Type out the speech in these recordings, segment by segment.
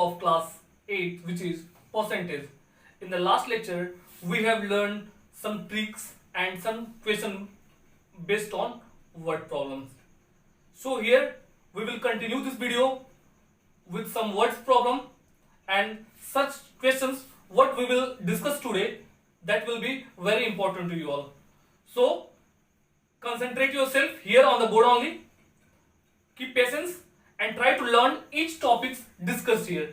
of class 8, which is percentage. In the last lecture, we have learned some tricks and some question based on word problems. So here we will continue this video with some words problem and such questions what we will discuss today, that will be very important to you all. So concentrate yourself here on the board only, keep patience and try to learn each topics discussed here.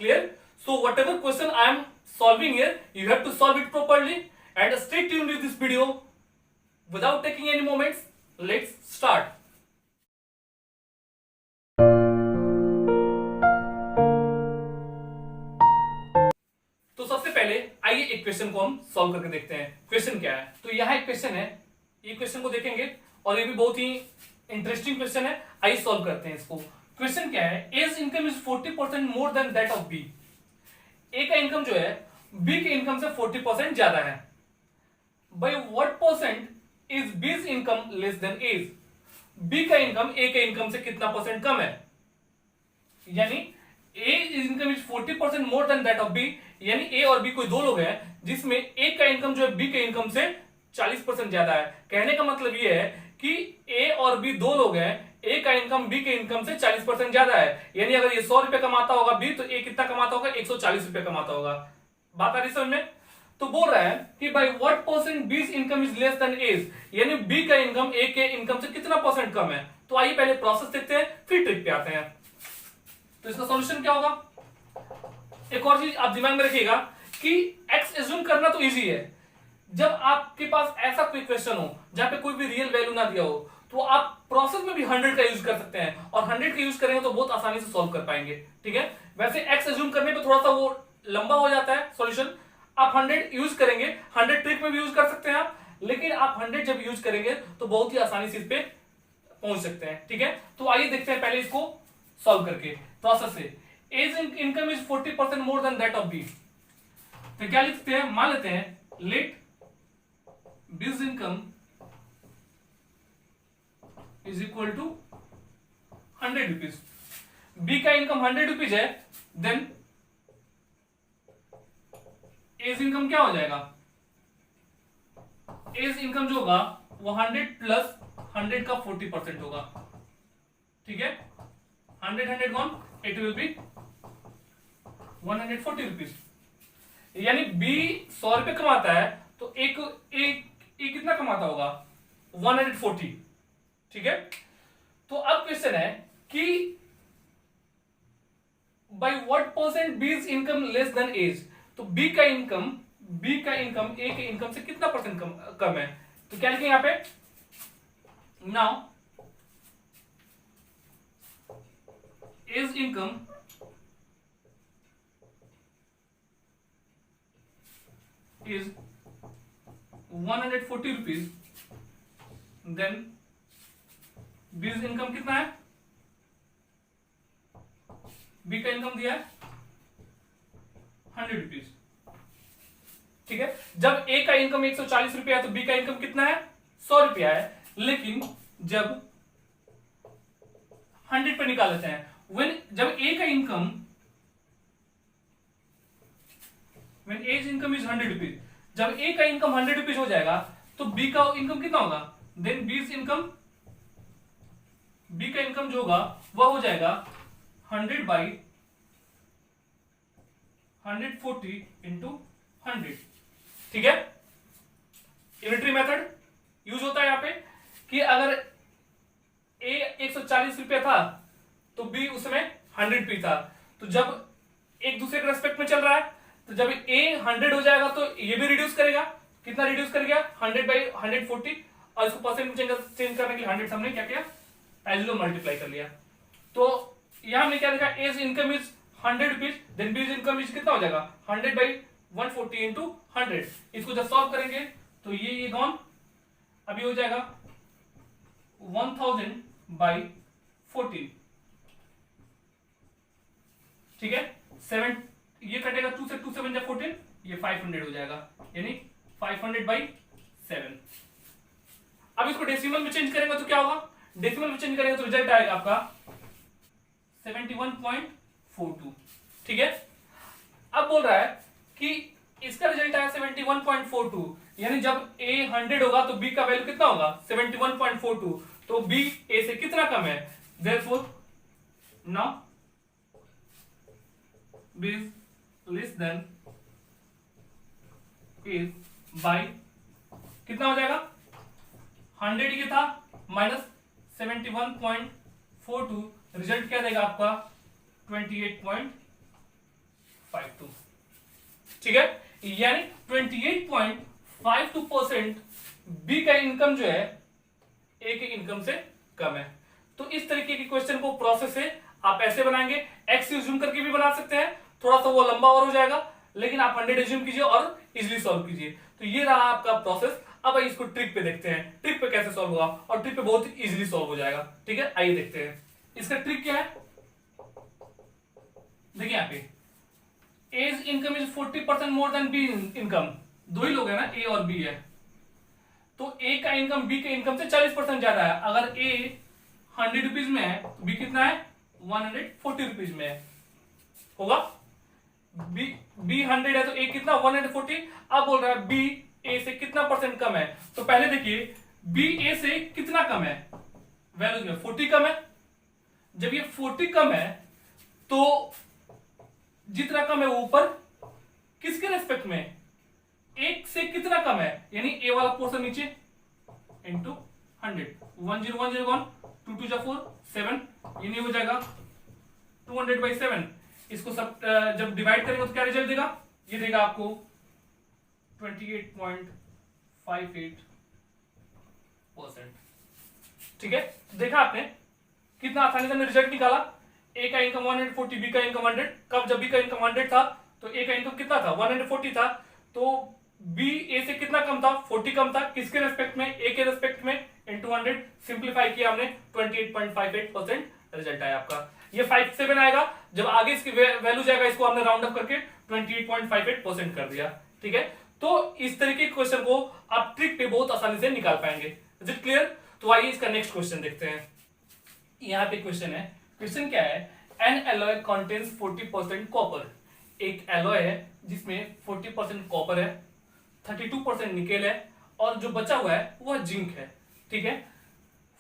Clear? So whatever question I am solving here, you have to solve it properly and stay tuned with this video. Without taking any moments, let's start. तो सबसे पहले आइए एक question को हम solve करके देखते हैं। क्वेश्चन क्या है? तो यहाँ एक क्वेश्चन है, ये क्वेश्चन को देखेंगे और ये भी बहुत ही इंटरेस्टिंग क्वेश्चन है। आइए सॉल्व करते हैं इसको। क्वेश्चन क्या है? A's income is 40% more than that of B. A का इनकम जो है बी के इनकम से 40% ज्यादा है। By what percent is B's income less than A's? B का इनकम ए के इनकम से कितना परसेंट कम है? यानी A income is 40% more than that of B, यानी ए और बी कोई दो लोग हैं जिसमें ए का इनकम जो है बी के इनकम से 40% ज्यादा है। कहने का मतलब ये है कि ए और बी दो लोग हैं, ए का इनकम बी के इनकम से 40% ज्यादा है। यानी अगर ये 100 रुपए कमाता होगा बी, तो ए कितना कमाता होगा? 140 रुपए कमाता होगा। बात आ रही समझ में? तो बोल रहा है कि by what percent B's income is less than A's, यानी बी का इनकम ए के इनकम से कितना परसेंट कम है। तो आइए पहले प्रोसेस देखते हैं, फिर ट्रिक पे आते हैं। तो इसका सॉल्यूशन क्या होगा? एक और चीज आप दिमाग में रखिएगा कि एक्स एज्यूम करना तो इजी है। जब आपके पास ऐसा कोई क्वेश्चन हो जहां पे कोई भी रियल वैल्यू ना दिया हो, तो आप प्रोसेस में भी 100 का यूज कर सकते हैं और 100 का यूज करेंगे तो बहुत आसानी से सॉल्व कर पाएंगे। ठीक है, वैसे एक्स एज्यूम करने पे थोड़ा सा वो लंबा हो जाता है सॉल्यूशन। आप 100 यूज करेंगे, 100 ट्रिक में भी यूज कर सकते हैं आप, लेकिन आप 100 जब यूज करेंगे तो बहुत ही आसानी से इस पे पहुंच सकते हैं। ठीक है, तो आइए देखते हैं पहले इसको सॉल्व करके प्रोसेस से। A's income is 40% more than that of B. तो क्या लिखते हैं? मान लेते हैं let B's income is equal to 100 rupees. B का इनकम 100 रुपीज है, देन एज इनकम क्या हो जाएगा? एज इनकम जो होगा वो 100 प्लस 100 का 40% होगा। ठीक है, 100 gone, it will be 140 rupees. यानी बी 100 रुपए कमाता है तो एक कितना कमाता होगा? 140। ठीक है, तो अब क्वेश्चन है कि by what percent B's income less than A's. तो बी का इनकम ए के इनकम से कितना परसेंट कम है? तो क्या लिखेंगे यहां पे? Now A's income is 140 rupees, then B's income कितना है? बी का इनकम दिया है 100 रुपीज। ठीक है, जब ए का इनकम 140 रुपया है तो बी का इनकम कितना है? 100 रुपया है। लेकिन जब 100 पे निकाल लेते हैं, जब ए का income when A's income is 100 rupees, जब ए का इनकम 100 रुपीज हो जाएगा तो बी का इनकम कितना होगा? देन बीज इनकम, बी का इनकम जो होगा वह हो जाएगा 100 बाई 140 इंटू 100। ठीक है, यूनिटरी मेथड यूज होता है यहां पे कि अगर ए 140 रुपया था तो बी उसमें 100 रुपये था, तो जब एक दूसरे के रेस्पेक्ट में चल रहा है तो जब ए 100 हो जाएगा तो ये भी रिड्यूस करेगा। कितना रिड्यूस कर गया? 100 बाई 140, और इसको परसेंट चेंज करने के लिए 100 हमने क्या किया? एज मल्टीप्लाई कर लिया। तो यहां हमने क्या देखा? A's income is 100 rupees, then B's income is कितना हो जाएगा? 100 बाई 140 इंटू 100। इसको जब सॉल्व करेंगे तो ये गॉन, अभी हो जाएगा 1000 बाई 14। ठीक है, 7 ये कटेगा 2 से, 2 7 जा 14, ये 500 हो जाएगा, यानी 500 बाई 7। अब इसको डेसिमल में चेंज करेंगे तो क्या होगा? डेसिमल में चेंज करेंगे तो रिजल्ट आएगा आपका 71.42। ठीक है। अब बोल रहा है कि इसका रिजल्ट आया 71.42, यानी जब A 100 होगा तो B का वैल्यू कितना होगा 71.42, तो B A से कितना कम है, therefore now B is less than is by कितना हो जाएगा 100 ये था माइनस 71.42, रिजल्ट क्या देगा आपका 28.52, ठीक है। यानी 28.52% बी का इनकम जो है ए के इनकम से कम है। तो इस तरीके के क्वेश्चन को प्रोसेस से आप ऐसे बनाएंगे, एक्स यूज्यूम करके भी बना सकते हैं, थोड़ा सा वो लंबा और हो जाएगा, लेकिन आप 100 एज्यूम कीजिए और इजीली सॉल्व कीजिए। तो ये रहा आपका प्रोसेस। अब आइए इसको ट्रिक पे देखते हैं, ट्रिक पे कैसे सॉल्व होगा, और ट्रिक पे बहुत इजीली सॉल्व हो जाएगा, ठीक है। आइए देखते हैं इसका ट्रिक क्या है। देखिए यहाँ पे A's income is 40% more than B income, दो ही लोग हैं ना, ए और बी है, तो ए का इनकम बी के इनकम से 40% ज्यादा है। अगर ए 100 रुपीज में है तो बी कितना है 140 रुपीज में है, होगा। बी 100 है तो ए कितना 140। अब बोल रहा है बी ए से कितना परसेंट कम है, तो पहले देखिए बी ए से कितना कम है, वैल्यू में 40 कम है। जब ये 40 कम है तो जितना कम है वो ऊपर किसके रेस्पेक्ट में, एक से कितना कम है, यानी ए वाला पोर्शन नीचे इंटू 100, 10 10 1 2 2 4 7, ये नहीं हो जाएगा 200/7। इसको सब जब डिवाइड करेंगे तो क्या रिजल्ट देगा, ये देगा आपको 28.58%, ठीक है। देखा आपने कितना आसानी से हमने रिजल्ट निकाला। ए का इनकम 140, बी का इनकम 100। कब, जब बी का इनकम 100 था तो ए का इनकम कितना था 140 था, तो बी ए से कितना कम था 40 कम था, किसके रेस्पेक्ट में, ए के रेस्पेक्ट में, इंटू 100 सिंप्लीफाई किया हमने, 28.58% रिजल्ट आया आपका। ये 57 आएगा, जब आगे इसकी वैल्यू जाएगा इसको हमने राउंड अप करके 28.58% कर दिया, ठीक है। तो इस तरीके के क्वेश्चन को आप ट्रिक पे बहुत आसानी से निकाल पाएंगे। Is it clear? तो आइए इसका नेक्स्ट क्वेश्चन देखते हैं। यहाँ पे क्वेश्चन है, क्वेश्चन क्या है, एन एलॉय कंटेन्स 40% कॉपर। एक एलॉय है जिसमें 40% कॉपर है, 32% निकेल है, और जो बचा हुआ है वह जिंक है, ठीक है।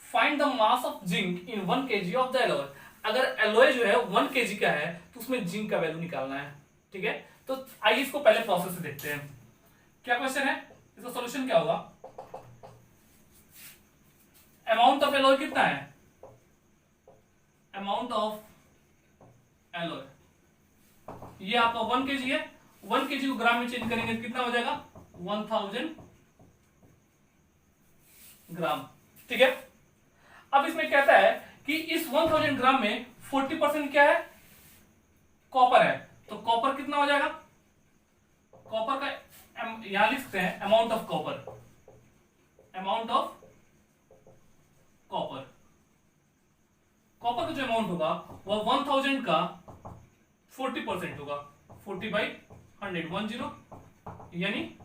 Find the mass of zinc in 1 kg of the alloy. अगर एलॉय जो है 1 kg का है तो उसमें जिंक का वैल्यू निकालना है, ठीक है। तो आइए इसको पहले प्रोसेस से देखते हैं। क्या क्वेश्चन है, इसका सॉल्यूशन क्या होगा। अमाउंट ऑफ एलॉय कितना है, अमाउंट ऑफ एलॉय ये आपका 1 kg है, 1 kg को ग्राम में चेंज करेंगे कितना हो जाएगा 1000 ग्राम, ठीक है। अब इसमें कहता है कि इस 1000 ग्राम में 40% क्या है, कॉपर है, तो कॉपर कितना हो जाएगा, कॉपर का यहां लिख सकते हैं amount of copper, amount of copper. Copper का जो अमाउंट होगा वह 1000 का 40% होगा, 40/100 यानी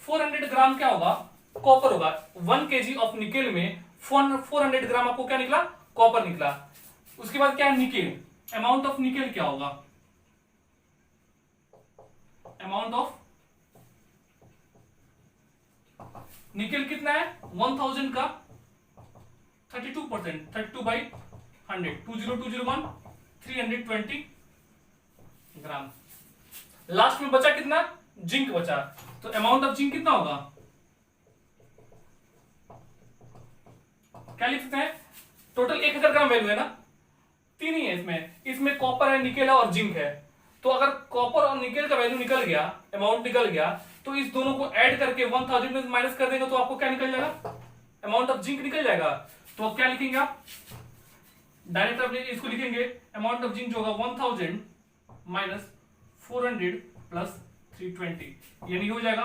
400 ग्राम क्या होगा, कॉपर होगा। 1 kg ऑफ निकेल में 400 ग्राम आपको क्या निकला, कॉपर निकला। उसके बाद क्या है निकेल, अमाउंट ऑफ निकेल क्या होगा, अमाउंट ऑफ निकेल कितना है 1000 का 32%, 32/100, 20201 320 ग्राम। लास्ट में बचा कितना, जिंक बचा, तो अमाउंट ऑफ जिंक कितना होगा, क्या लिख सकते हैं, टोटल 1000 ग्राम वैल्यू है ना, तीन ही है इसमें कॉपर है, निकेल है और जिंक है। तो अगर कॉपर और निकेल का वैल्यू निकल गया, अमाउंट निकल गया, तो इस दोनों को ऐड करके 1000 में माइनस कर देंगे तो आपको क्या निकल जाएगा, अमाउंट ऑफ जिंक निकल जाएगा। तो अब क्या लिखेंगे आप, डायरेक्ट आप इसको लिखेंगे, अमाउंट ऑफ जिंक जो होगा 1000 माइनस 400 प्लस 320, यानी हो जाएगा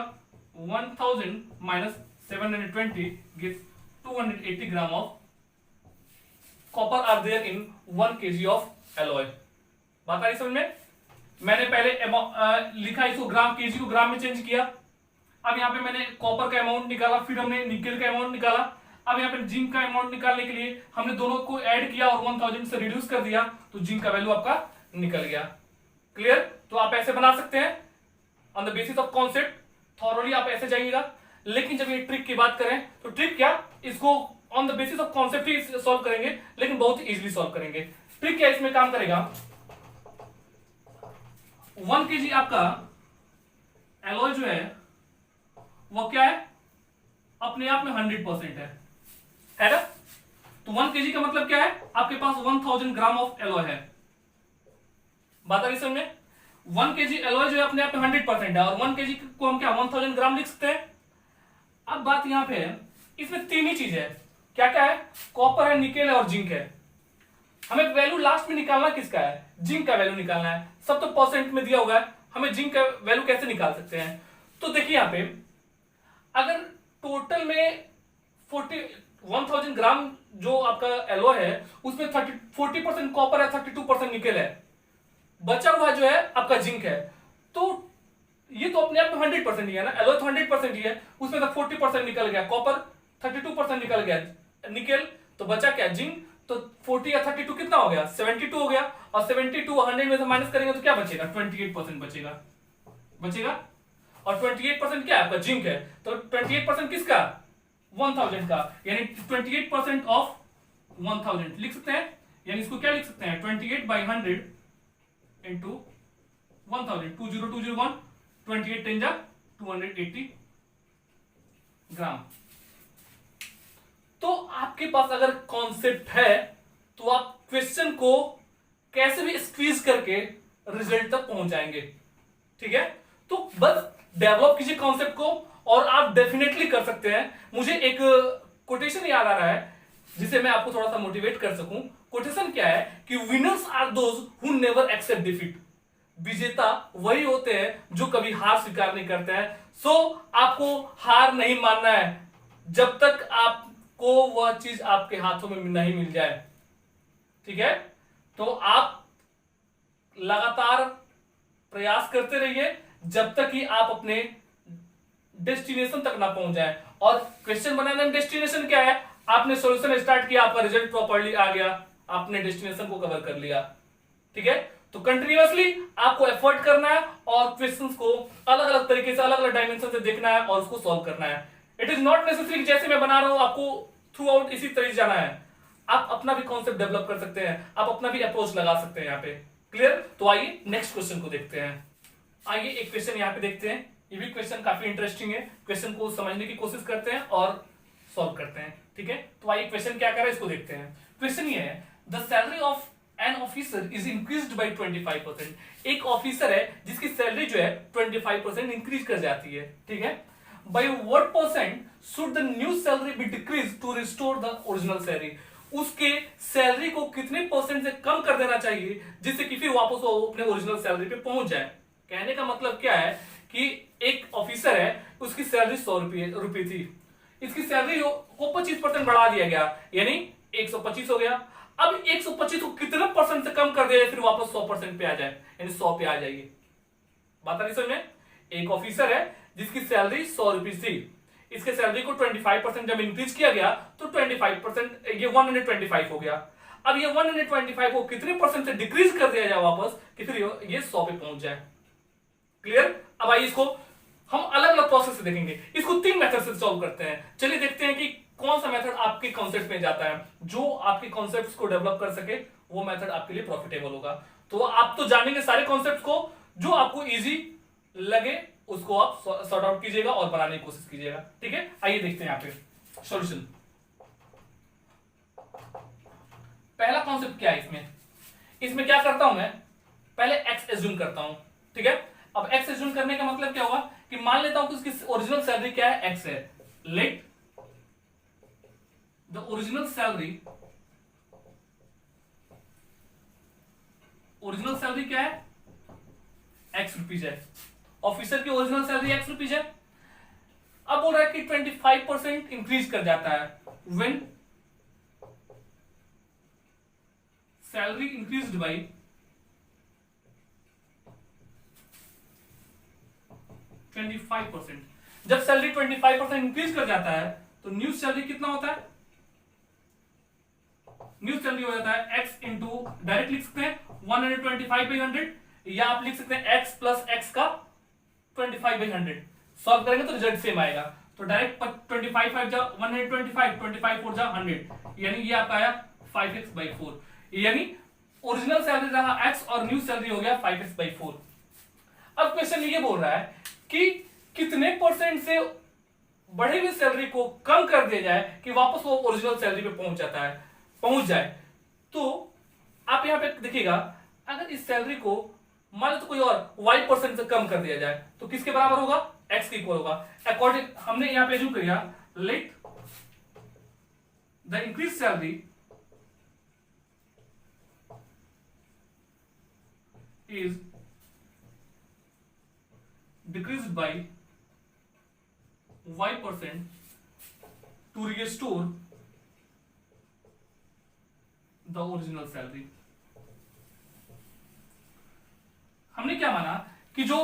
1000 minus 720 gives 280 gram of copper are there in 1 kg of alloy. बात आ रही समझ में? मैंने पहले लिखा इसको ग्राम, केजी को ग्राम में चेंज किया। अब यहाँ पे मैंने कॉपर का अमाउंट निकाला, फिर हमने निकेल का अमाउंट निकाला। अब यहाँ पे जिंक का अमाउंट निकालने के लिए हमने दोनों को ऐड किया और 1000 से रिड्यूस कर दिया, तो जिंक का वैल्यू आपका निकल गया। क्लियर? तो आप ऐसे बना सकते हैं on the basis of concept, thoroughly आप ऐसे जाइएगा। लेकिन जब ये ट्रिक की बात करें तो ट्रिक क्या, इसको on the basis of concept he solve करेंगे, लेकिन बहुत इजीली सॉल्व करेंगे। ट्रिक क्या इसमें काम करेगा, 1 kg आपका एलॉय जो है वो क्या है, अपने आप में 100% है ना? तो 1 kg का मतलब क्या है, आपके पास 1000 ग्राम ऑफ एलॉय है। बात आ रही समझ में? 1 kg एलॉय जो है अपने आप में 100% है, और 1 kg को हम क्या 1000 ग्राम लिख सकते हैं। अब बात यहां पे है, इसमें तीन ही चीज है, क्या क्या है, कॉपर है, निकेल है और जिंक है। हमें वैल्यू लास्ट में निकालना किसका है, जिंक का वैल्यू निकालना है। सब तो परसेंट में दिया होगा है, हमें जिंक का वैल्यू कैसे निकाल सकते हैं। तो देखिए यहां पे अगर टोटल में 1000 ग्राम जो आपका एलॉय है उसमें 40% कॉपर है, 32% निकेल है, बचा हुआ जो है आपका जिंक है। तो ये तो अपने आप में 100% ही है ना, एलॉय तो 100% ही है, उसमें से 40% निकल गया कॉपर, 32% निकल गया निकेल, तो बचा क्या जिंक। तो 40 या 32 कितना हो गया, 72 हो गया, और 72 100 में से माइनस करेंगे तो क्या बचेगा, 28% बचेगा। और 28% क्या है आपका जिंक है, तो 28% किसका, 1000 का, यानी 28% ऑफ 1000 लिख सकते हैं। यानी इसको क्या लिख सकते हैं, 28/100 इंटू 1000, 20201, 28 10 280 ग्राम। तो आपके पास अगर कॉन्सेप्ट है तो आप क्वेश्चन को कैसे भी स्क्वीज करके रिजल्ट तक पहुंच जाएंगे। ठीक है, तो बस डेवलप कीजिए कॉन्सेप्ट को और आप डेफिनेटली कर सकते हैं। मुझे एक कोटेशन याद आ रहा है जिसे मैं आपको थोड़ा सा मोटिवेट कर सकूं। कोटेशन क्या है कि winners are those who never accept defeat. विजेता वही होते हैं जो कभी हार स्वीकार नहीं करते हैं। सो आपको हार नहीं मानना है जब तक आपको वह चीज आपके हाथों में नहीं मिल जाए। ठीक है, तो आप लगातार प्रयास करते रहिए जब तक कि आप अपने डेस्टिनेशन तक ना पहुंच जाए। और क्वेश्चन बनाने में डेस्टिनेशन क्या है, आपने सॉल्यूशन स्टार्ट किया, आपका रिजल्ट प्रॉपर्ली आ गया, आपने डेस्टिनेशन को कवर कर लिया। ठीक है, तो कंटिन्यूअसली आपको एफर्ट करना है और क्वेश्चंस को अलग अलग तरीके से, अलग अलग डायमेंशन से देखना है और उसको सॉल्व करना है। इट इज नॉट नेसेसरी जैसे मैं बना रहा हूं आपको थ्रू आउट इसी तरह जाना है। आप अपना भी कॉन्सेप्ट डेवलप कर सकते हैं, आप अपना भी अप्रोच लगा सकते हैं यहाँ पे। क्लियर? तो आइए नेक्स्ट क्वेश्चन को देखते हैं। आइए एक क्वेश्चन यहाँ पे देखते हैं। ये भी क्वेश्चन काफी इंटरेस्टिंग है, क्वेश्चन को समझने की कोशिश करते हैं और सॉल्व करते हैं। ठीक है, तो आइए क्वेश्चन क्या कर रहा है इसको देखते हैं। क्वेश्चन ये है, the salary of an officer is increased by 25%। एक ऑफिसर है जिसकी सैलरी जो है 25% इंक्रीज कर जाती है। ठीक है, by what percent should the new salary be decrease to restore the original salary. उसके सैलरी को कितने परसेंट से कम कर देना चाहिए जिससे कि फिर वापस वो अपने ओरिजिनल सैलरी पे पहुंच जाए। कहने का मतलब क्या है कि एक ऑफिसर है, उसकी सैलरी 100 रुपए थी, इसकी सैलरी को 25% बढ़ा दिया गया, यानी 125 हो गया। अब 125 को कितने परसेंट से कम कर दिया फिर वापस 100% पे आ जाए, यानी 100 पे आ जाइए। बात आ रही समझ में? एक ऑफिसर है जिसकी सैलरी 100 रुपीज थी, इसके सैलरी को 25% जब इंक्रीज किया गया तो 25%, ये 125 हो गया। अब ये 125 को कितने परसेंट से डिक्रीज कर दिया जाए वापस कि फिर ये 100 पे पहुंच जाए। क्लियर? अब आइए इसको हम अलग अलग प्रोसेस से देखेंगे, इसको 3 मेथड से सॉल्व करते हैं। चलिए देखते हैं कि कौन सा मेथड आपके कॉन्सेप्ट में जाता है, जो आपके कॉन्सेप्ट्स को डेवलप कर सके वो मेथड आपके लिए प्रॉफिटेबल होगा। तो आप तो जानेंगे सारे कॉन्सेप्ट्स को, जो आपको इजी लगे उसको आप सॉर्ट आउट कीजिएगा और बनाने की कोशिश कीजिएगा। ठीक है, आइए देखते हैं यहाँ पे सॉल्यूशन। पहला कॉन्सेप्ट क्या है इसमें क्या करता हूं मैं, पहले एक्स एज्यूम करता हूं। ठीक है, अब एक्स एज्यूम करने का मतलब क्या होगा कि मान लेता हूं कि उसकी ओरिजिनल सैलरी क्या है, एक्स है। लेट द ओरिजिनल सैलरी क्या है, एक्स रुपीज है। ऑफिसर की ओरिजिनल सैलरी एक्स रुपीज है। अब बोल रहा है कि 25% इंक्रीज कर जाता है व्हेन सैलरी इंक्रीज्ड बाय 25%। जब सैलरी 25% इंक्रीज कर जाता है तो न्यू सैलरी कितना होता है, न्यू सैलरी हो जाता है x इंटू, डायरेक्ट लिख सकते हैं 125/100, या आप लिख सकते हैं x प्लस x का 25/100। सॉल्व करेंगे तो रिजल्ट सेम आएगा। तो डायरेक्ट 25 5 जा 125, 25 4 जा 100, यानी ये आपका आया 5x/4। यानी ओरिजिनल सैलरी रहा x और न्यू सैलरी हो गया 5x/4। अब क्वेश्चन ये बोल रहा है कि कितने परसेंट से बढ़ी हुई सैलरी को कम कर दिया जाए कि वापस वो ओरिजिनल सैलरी पे पहुंच जाए। तो आप यहां पे देखिएगा, अगर इस सैलरी को मान लो तो कोई और y% से कम कर दिया जाए तो किसके बराबर होगा, x के इक्वल होगा। अकॉर्डिंग हमने यहां पे एज्यूम किया, let the increase salary is decreased by y% to restore the original salary। हमने क्या माना कि जो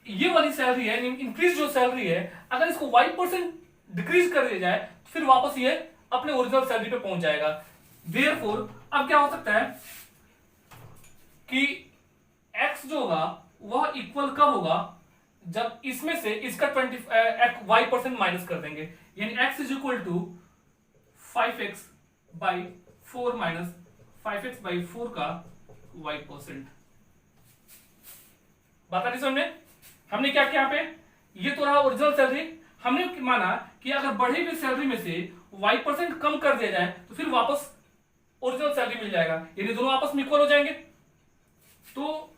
ये वाली सैलरी है, इंक्रीज जो सैलरी है, अगर इसको y% डिक्रीज कर दिया जाए तो फिर वापस ये अपने ओरिजिनल सैलरी पे पहुंच जाएगा। देयरफॉर अब क्या हो सकता है कि x जो होगा वह इक्वल कब होगा, जब इसमें से इसका y% माइनस कर देंगे, यानी x is equal to 5x/4 minus 5x/4 का y%। बात आ रही समझ में? हमने क्या किया यहाँ पे, ये तो रहा ओरिजिनल सैलरी। हमने माना कि अगर बढ़ी हुई सैलरी में से y% कम कर दिया जाए तो फिर वापस ओरिजिनल सैलरी मिल जाएगा, यानी दोनों आपस में इक्वल हो जाएंगे। तो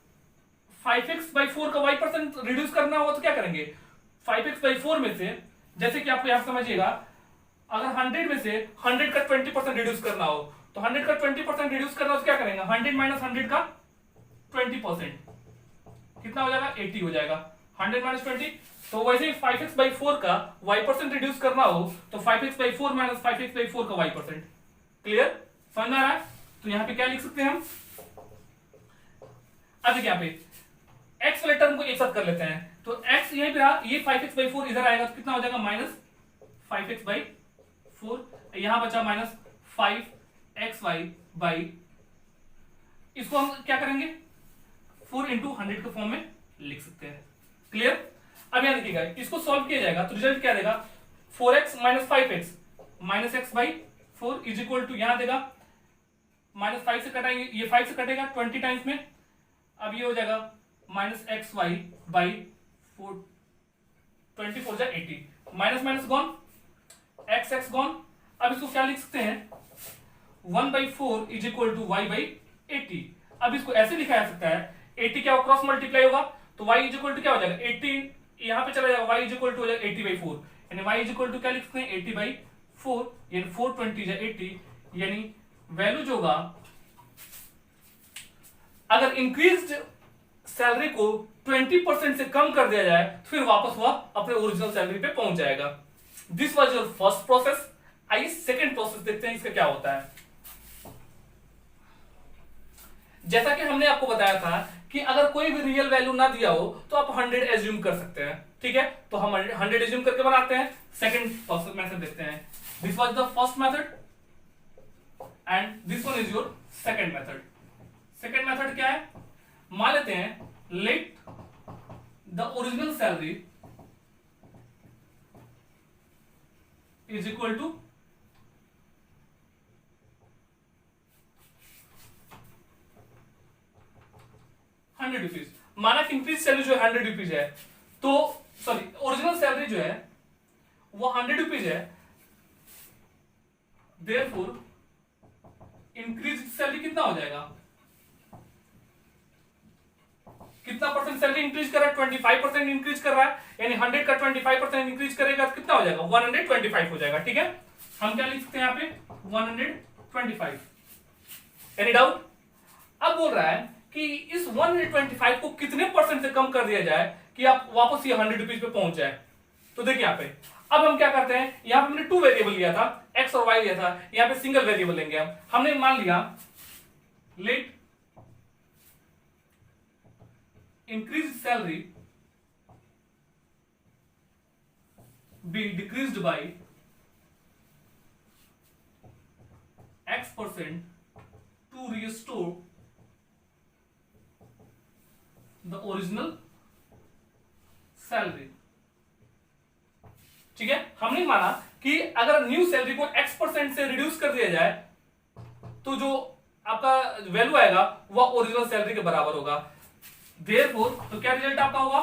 5x/4 का y% रिड्यूस करना होगा तो क्या करेंगे, 5x/4 में से, जैसे कि आपको यहां समझिएगा, अगर 100 में से 100 का 20% रिड्यूस करना हो तो 100 का 20% रिड्यूस करना हो तो क्या करेंगे, 100 माइनस 100 का 20% कितना हो जाएगा, 80 हो जाएगा। 100 माइनस 20, तो वैसे ही 5x/4 का y% रिड्यूस करना हो तो 5x/4 माइनस 5x/4 का y%। क्लियर, समझ में आ रहा है? तो यहां पे क्या लिख सकते हैं हम, अब यहाँ पे x वाले टर्म को एक साथ कर लेते हैं। तो x यहीं पे रहा, ये 5x/4 इधर आएगा तो कितना हो जाएगा, माइनस 5x/4, यहां बचा माइनस 5xy, इसको हम क्या करेंगे 4 इंटू 100 के फॉर्म में लिख सकते हैं। क्लियर, अब यहां देखिएगा, इसको सॉल्व किया जाएगा तो रिजल्ट क्या देगा, 4x minus 5x minus x/4 is equal to, यहां देगा माइनस 5 से कटाएंगे, ये 5 से कटेगा 20 टाइम्स में, अब ये हो जाएगा माइनस xy/4, 24 जा 80, minus minus gone, x gone. अब इसको क्या लिख सकते हैं, 1/4 इज इक्वल टू y/80। अब इसको ऐसे लिखा जा सकता है, 80 क्या क्रॉस मल्टीप्लाई होगा तो y इज इक्वल टू क्या हो जाएगा, 80 यहां पे चला जाएगा, y इज इक्वल टू हो जाएगा 80/4, यानी y इज इक्वल टू क्या लिख सकते हैं, 80/4, यानी 420 जा 80, यानी वैल्यू जो होगा, अगर इंक्रीज्ड सैलरी को 20% से कम कर दिया जाए तो फिर वापस वह अपने ओरिजिनल सैलरी पे पहुंच जाएगा। This was your first process. आइए सेकंड प्रोसेस देखते हैं इसका क्या होता है। जैसा कि हमने आपको बताया था कि अगर कोई भी रियल वैल्यू ना दिया हो तो आप 100 एज्यूम कर सकते हैं, ठीक है। तो हम 100 एज्यूम करके बनाते हैं। सेकंड प्रोसेस मेथड देखते हैं। This was the first method and this one is your second method. Second method क्या है, मान लेते हैं let the original salary is equal to 100 rupees. माना कि इंक्रीज सैलरी जो 100 रुपीज है, तो सॉरी ओरिजिनल सैलरी जो है वो 100 रुपीज है, देयरफॉर इंक्रीज सैलरी कितना हो जाएगा, कितना परसेंट सैलरी इंक्रीज कर रहा है, 25% इंक्रीज कर रहा है, यानी 100 का 25% इंक्रीज करेगा तो कितना हो जाएगा, 125 हो जाएगा, ठीक है। हम क्या लिख सकते हैं यहाँ पे 125। Any doubt? अब बोल रहा है कि इस 125 को कितने परसेंट से कम कर दिया जाए कि आप वापस ये 100 रुपीज पे पहुंच जाए। तो देखिए यहाँ पे अब हम क्या करते हैं, यहां पे हमने 2 वेरिएबल लिया था, x और y लिया था, यहां पे सिंगल वेरिएबल लेंगे हम। हमने मान लिया let increase salary be decreased by x X% to restore the original salary. ठीक है, हमने माना कि अगर न्यू सैलरी को X% से रिड्यूस कर दिया जाए तो जो आपका वैल्यू आएगा वह ओरिजिनल सैलरी के बराबर होगा। देयरफॉर तो क्या रिजल्ट आपका होगा,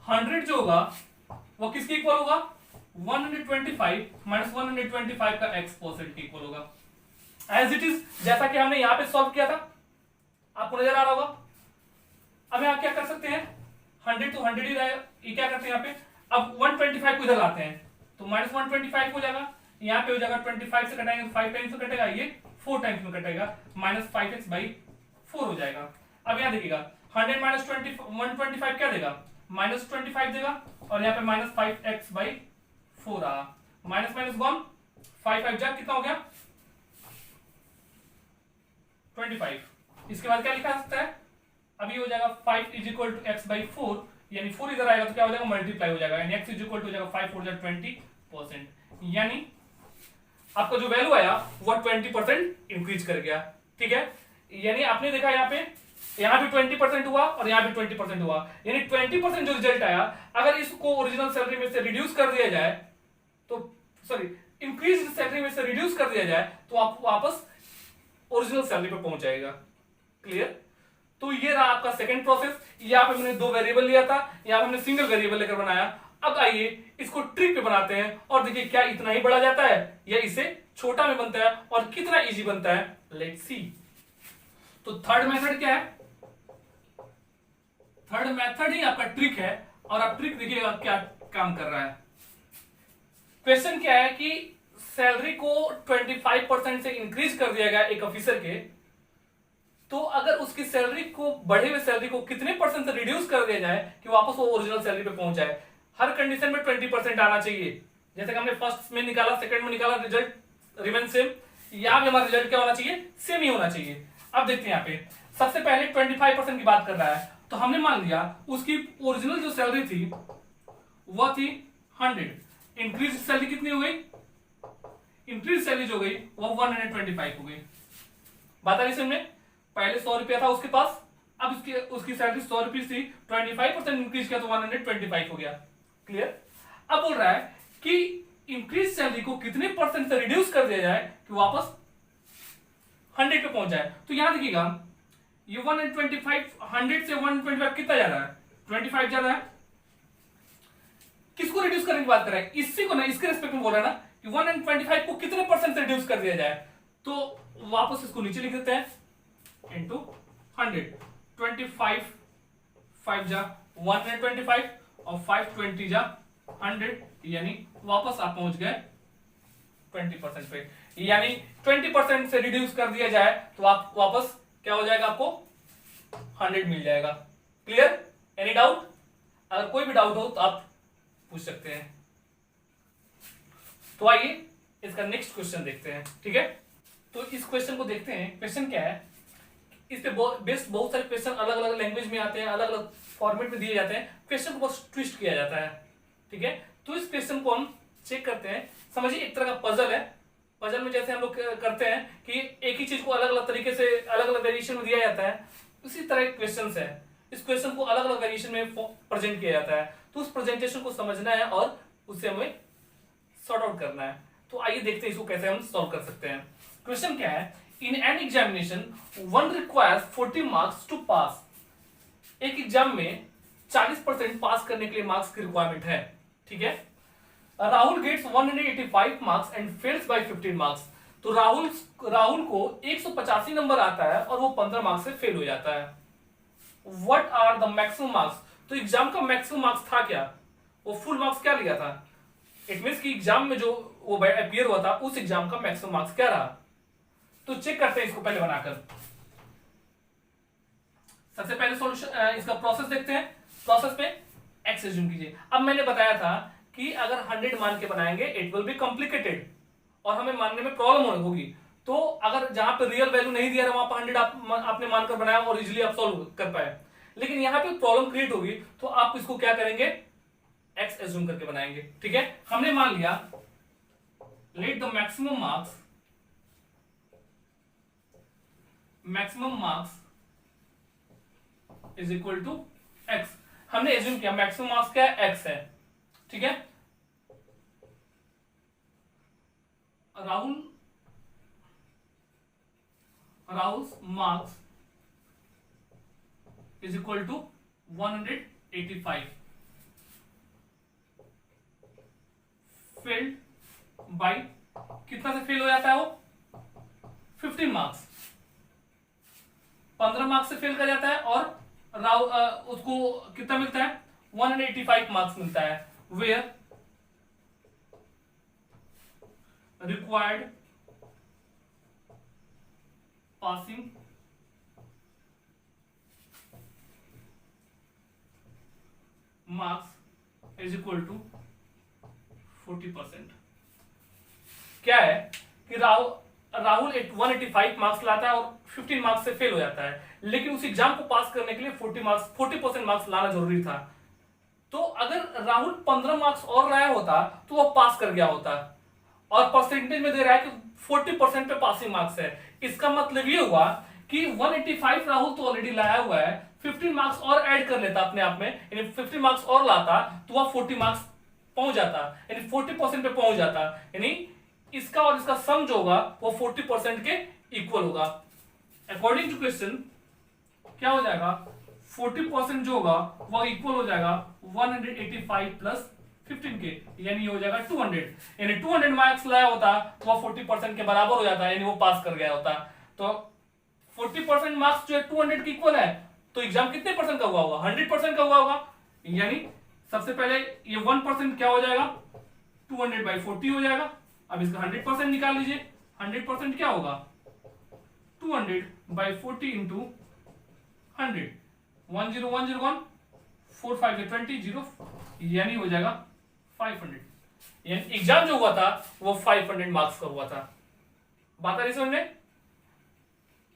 100 जो होगा वो किसके इक्वल होगा, 125 माइनस 125 का X% इक्वल होगा। एज इट इज, जैसा कि हमने यहां पे सॉल्व किया था, आपको नजर आ रहा होगा। अब यहां क्या कर सकते हैं, 100 तो 100 ही रहेगा, ये क्या करते हैं यहाँ पे, अब 125 को इधर लाते हैं तो माइनस 125 हो जाएगा, यहाँ पे हो जाएगा 25 से कटाएंगे तो 5 टाइम्स में कटेगा, ये 4 टाइम्स में कटेगा, माइनस 5x/4 हो जाएगा। अब यहाँ देखिएगा 100 माइनस 125 क्या देगा, माइनस 25 देगा, और यहाँ पे माइनस 5x/4 आ, माइनस माइनस गॉन, 5 जा कितना हो गया 25। इसके बाद क्या लिखा सकता है, अभी हो जाएगा 5 इज इक्वल टू x/4, यानी 4 इधर आएगा तो क्या हो जाएगा, मल्टीप्लाई हो जाएगा, यानी x इज इक्वल टू हो जाएगा 5 4 20%, यानी आपका जो वैल्यू आया वह 20% इंक्रीज कर गया। ठीक है, यानी आपने देखा यहाँ भी 20% हुआ और यहाँ भी 20% हुआ, यानी 20% जो रिजल्ट आया, अगर इसको ओरिजिनल सैलरी में से रिड्यूस कर दिया जाए तो, सॉरी, इंक्रीज सैलरी में से रिड्यूस कर दिया जाए तो आप वापस ओरिजिनल सैलरी पे पहुंच जाएगा। क्लियर, तो ये रहा आपका सेकंड प्रोसेस। यहाँ पे हमने 2 वेरिएबल लिया था, यहाँ पे हमने सिंगल वेरिएबल लेकर बनाया। अब आइए इसको ट्रिक पे बनाते हैं और देखिए क्या इतना ही बड़ा जाता है या इसे छोटा में बनता है और कितना इजी बनता है, लेट्स सी। तो थर्ड मेथड क्या है, थर्ड मेथड ही आपका ट्रिक है, और आप ट्रिक देखिएगा क्या काम कर रहा है। क्वेश्चन क्या है कि सैलरी को 25% से इंक्रीज कर दिया गया एक ऑफिसर के, तो अगर उसकी सैलरी को, बढ़े हुए सैलरी को कितने परसेंट से रिड्यूस कर दिया जाए कि वापस वो ओरिजिनल सैलरी पे पहुंच जाए। हर कंडीशन में 20% आना चाहिए, जैसे कि हमने फर्स्ट में निकाला, सेकंड में निकाला, रिजल्ट रिमेन सेम, यहां भी हमारा रिजल्ट क्या होना चाहिए, सेम ही होना चाहिए। अब देखते हैं यहाँ पे सबसे पहले 25% की बात कर रहा है, तो हमने मान लिया उसकी ओरिजिनल जो सैलरी थी वह थी 100, इंक्रीज सैलरी कितनी हो गई, इंक्रीज सैलरी जो गई वह 125 हो गई। बात आ रही समझ में, पहले 100 रुपया था उसके पास, अब उसकी सैलरी 100 रुपीज थी, 25% इंक्रीज किया तो 125 हो गया। क्लियर, अब बोल रहा है कि इंक्रीज सैलरी को कितने परसेंट से रिड्यूस कर दिया जाए कि वापस 100 पे पहुंच जाए। तो यहां देखिएगा ये 125, 100 से 125 कितना जा रहा है, 25 जा रहा है। किसको रिड्यूस करने की बात कर रहा है, इसी को ना, इसके रिस्पेक्ट में बोल रहा है ना कि 125 को कितने परसेंट से रिड्यूस कर दिया जाए, तो वापस इसको नीचे लिख देते हैं इंटू 100, 25 5 जा 125 और 5 20 जा 100, यानी वापस आप पहुंच गए 20% पे, यानी 20% से रिड्यूस कर दिया जाए तो आप वापस क्या हो जाएगा, आपको 100 मिल जाएगा। क्लियर, एनी डाउट, अगर कोई भी डाउट हो तो आप पूछ सकते हैं। तो आइए इसका नेक्स्ट क्वेश्चन देखते हैं। ठीक है, तो इस क्वेश्चन को देखते हैं। क्वेश्चन क्या है, इस पे बेस्ड बहुत सारे क्वेश्चन अलग अलग लैंग्वेज में आते हैं, अलग अलग फॉर्मेट में दिए जाते हैं, क्वेश्चन को बस ट्विस्ट किया जाता है। ठीक है, तो इस क्वेश्चन को हम चेक करते हैं। समझिए एक तरह का पजल है, पजल में जैसे हम लोग करते हैं कि एक ही चीज को अलग अलग तरीके से अलग अलग वेरिएशन में दिया जाता है, उसी तरह क्वेश्चन है। इस क्वेश्चन को अलग अलग वेरिएशन में प्रेजेंट किया जाता है, तो उस प्रेजेंटेशन को समझना है और उसे हमें सॉर्ट आउट करना है। तो आइए देखते हैं इसको कैसे हम सॉल्व कर सकते हैं। क्वेश्चन क्या है, in an examination one requires 40 marks to pass. एक एग्जाम में 40% पास करने के लिए मार्क्स की रिक्वायरमेंट है। ठीक है, Rahul gets 185 marks and fails by 15 marks. तो राहुल को 185 नंबर आता है और वो 15 मार्क्स से फेल हो जाता है। What are the maximum marks. तो एग्जाम का मैक्सिमम मार्क्स था क्या, वो फुल मार्क्स क्या लिया था, इट मींस कि एग्जाम में जो वो अपीयर हुआ था उस एग्जाम का मैक्सिमम मार्क्स क्या रहा। तो चेक करते हैं इसको पहले बनाकर। सबसे पहले सॉल्यूशन इसका प्रोसेस देखते हैं। प्रोसेस पे एक्स एज्यूम कीजिए। अब मैंने बताया था कि अगर 100 मान के बनाएंगे इट विल बी कॉम्प्लिकेटेड और हमें मानने में प्रॉब्लम होगी। तो अगर जहां पे रियल वैल्यू नहीं दिया वहां पर 100 आपने मानकर बनाया और इजीली आप सॉल्व कर पाए, लेकिन यहां पे प्रॉब्लम क्रिएट होगी तो आप इसको क्या करेंगे, एक्स एज्यूम करके बनाएंगे। ठीक है, हमने मान लिया let the maximum marks maximum marks is equal to x. हमने एज्यूम किया मैक्सिमम मार्क्स क्या है, एक्स है, ठीक है। Rahul marks is equal to 185, failed by कितना से फेल हो जाता है वो, 15 मार्क्स, 15 मार्क्स से फेल कर जाता है, और उसको कितना मिलता है, 185 मार्क्स मिलता है, where required passing marks is equal to 40%। क्या है कि राहुल 185 मार्क्स लाता है और 15 मार्क्स से फेल हो जाता है, लेकिन उस एग्जाम को पास करने के लिए 40% मार्क्स लाना जरूरी था। तो अगर राहुल 15 मार्क्स और लाया होता तो वो पास कर गया होता, और परसेंटेज में दे रहा है कि 40% पे पासिंग मार्क्स है। इसका मतलब ये हुआ कि 185 राहुल तो ऑलरेडी लाया हुआ है, 15 मार्क्स और ऐड कर लेता अपने आप में, यानी 15 मार्क्स और लाता तो वह 40 मार्क्स पहुंच जाता, यानी 40% पे पहुंच जाता, यानी इसका और इसका सम जो होगा वो 40% के इक्वल होगा। अकॉर्डिंग टू क्वेश्चन क्या हो जाएगा, 40% जो होगा वो इक्वल हो जाएगा 185 प्लस 15 के, यानी हो जाएगा 200, यानी 200 मार्क्स लाया होता तो वो 40% के बराबर हो जाता, यानी वो पास कर गया होता। तो 40% मार्क्स जो है 200 के इक्वल है, तो एग्जाम कितने परसेंट का हुआ होगा, 100% का हुआ होगा, यानी सबसे पहले ये 1% क्या हो जाएगा, 200/40 हो जाएगा। अब इसका 100% निकाल लीजिए, 100% क्या होगा, 200/40 इंटू 100, 10101, 4 5 20 0, यानी हो जाएगा 500, यानी एग्जाम जो हुआ था वो 500 मार्क्स का हुआ था। बात आ रही समझ में।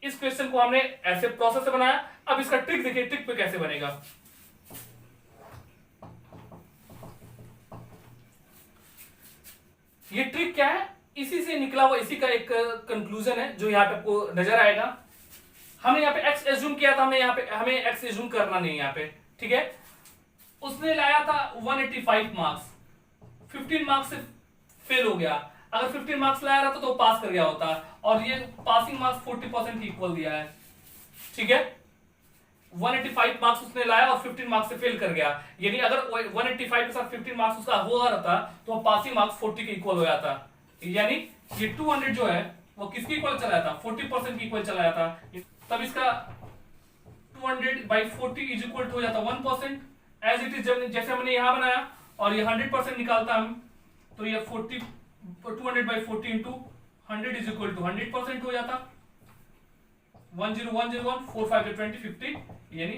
इस क्वेश्चन को हमने ऐसे प्रोसेस से बनाया। अब इसका ट्रिक देखिए, ट्रिक पे कैसे बनेगा। ये ट्रिक क्या है, इसी से निकला हुआ, इसी का एक कंक्लूजन है जो यहां पे आपको नजर आएगा। हमने यहाँ पे x एज्यूम किया था, हमने यहाँ पे हमें x एज्यूम करना नहीं यहाँ पे, ठीक है। उसने लाया था 185 मार्क्स, 15 मार्क्स से फेल हो गया। अगर 15 मार्क्स लाया रहता तो पास कर गया होता, और ये पासिंग मार्क्स 40% की इक्वल दिया है, ठीक है। 185 मार्क्स उसने लाया और 15 मार्क्स से फेल कर गया, यानी अगर 185 के साथ 15 मार्क्स उसका हुआ रहता तो पासिंग मार्क्स 40 के इक्वल हो जाता, यानी ये 200 जो है वो किसकी इक्वल चला जाता, 40% की इक्वल चला जाता। तब इसका 200/40 इज इक्वल टू हो जाता 1%, एज इट इज जैसे हमने यहां बनाया, और ये 100% निकालता हम, तो ये 200/40 इंटू 100 इज इक्वल टू 100% हो जाता, 10101, 4 5 20 50, यानी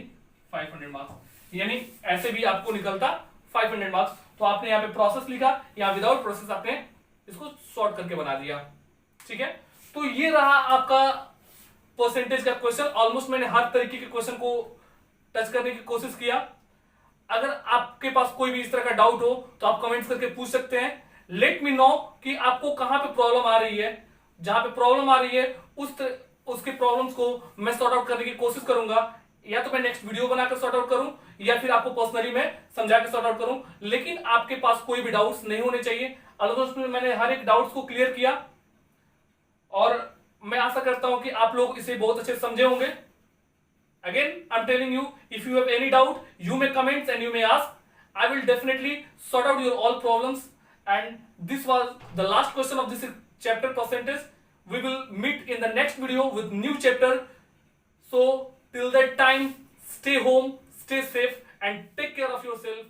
500 मार्क्स। यानी ऐसे भी आपको निकलता 500 मार्क्स। तो आपने यहाँ पे प्रोसेस लिखा, या विदाउट प्रोसेस आपने इसको शॉर्ट करके बना दिया, ठीक है। तो ये रहा आपका परसेंटेज का क्वेश्चन। ऑलमोस्ट मैंने हर तरीके के क्वेश्चन को टच करने की कोशिश किया। अगर आपके पास कोई भी इस तरह का डाउट हो तो आप कमेंट्स करके पूछ सकते हैं। लेट मी नो कि आपको कहां पे प्रॉब्लम आ रही है। जहां पे प्रॉब्लम आ रही है उसके प्रॉब्लम्स को मैं सॉर्ट आउट करने की कोशिश करूंगा, या तो मैं नेक्स्ट वीडियो बनाकर सॉर्ट आउट करूं, या फिर आपको पर्सनली मैं समझा के सॉर्ट आउट करूं। लेकिन आपके पास कोई भी डाउट्स नहीं होने चाहिए। ऑलमोस्ट मैंने हर एक डाउट्स को क्लियर किया, और मैं आशा करता हूं कि आप लोग इसे बहुत अच्छे समझे होंगे। Again, I'm telling you, if you have any doubt, you may comment and you may ask. I will definitely sort out your all problems. And this was the last question of this chapter percentage. We will meet in the next video with new chapter. So till that time, stay home, stay safe, and take care of yourself.